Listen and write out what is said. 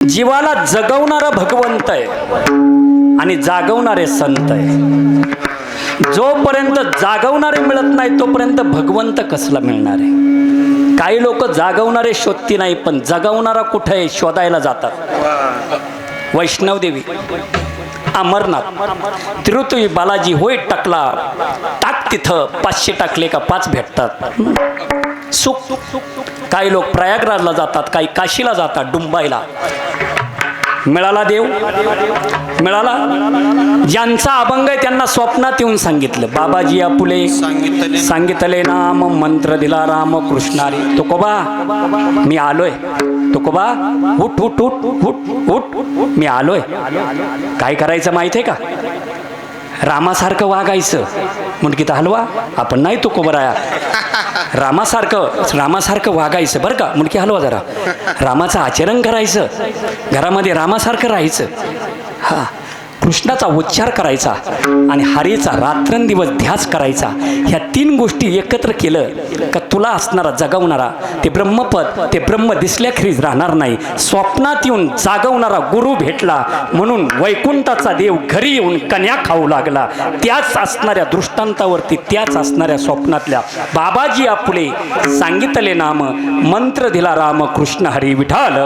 जीवाला जगवणारा भगवंत आहे आणि जागवणारे संत आहे। जोपर्यंत जागवणारे मिळत नाही तोपर्यंत भगवंत कसला मिळणार आहे। काही लोक जागवणारे शोधती नाही पण जगवणारा कुठे आहे शोधायला जातात। वैष्णवदेवी, अमरनाथ, तिरुपती बालाजी होय टाकला टाक तिथं 500 टाकले का 5 भेटतात सुख। काही लोक प्रयागराजला जातात, काही काशीला जातात डुंबायला। मिळाला देव, मिळाला। ज्यांचा अभंग आहे त्यांना स्वप्नात येऊन सांगितलं, बाबाजी आपुले सांगितले नाम मंत्र दिला राम कृष्णारी। तुकोबा मी आलोय, तुकोबा उठ उठ उठ उठ उठ मी आलोय। काय करायचं माहिती आहे का? रामासारखं वागायचं। मुंडकीत हलवा आपण नाही तुकोबराया, रामासारखं वागायचं बरं का। मुंडकी हलवा जरा, रामाचं आचरण करायचं, घरामध्ये रामासारखं राहायचं। हा, कृष्णाचा उच्चार करायचा आणि हरीचा रात्रंदिवस ध्यास करायचा। ह्या 3 गोष्टी एकत्र केलं का तुला असणारा जगवणारा ते ब्रह्मपद, ते ब्रह्म दिसल्याखेरीज राहणार नाही। स्वप्नात येऊन जागवणारा गुरु भेटला म्हणून वैकुंठाचा देव घरी येऊन कन्या खाऊ लागला। त्याच असणाऱ्या दृष्टांतावरती, त्याच असणाऱ्या स्वप्नातल्या बाबाजी आपुले सांगितले नाम मंत्र दिला राम कृष्ण हरी विठाल।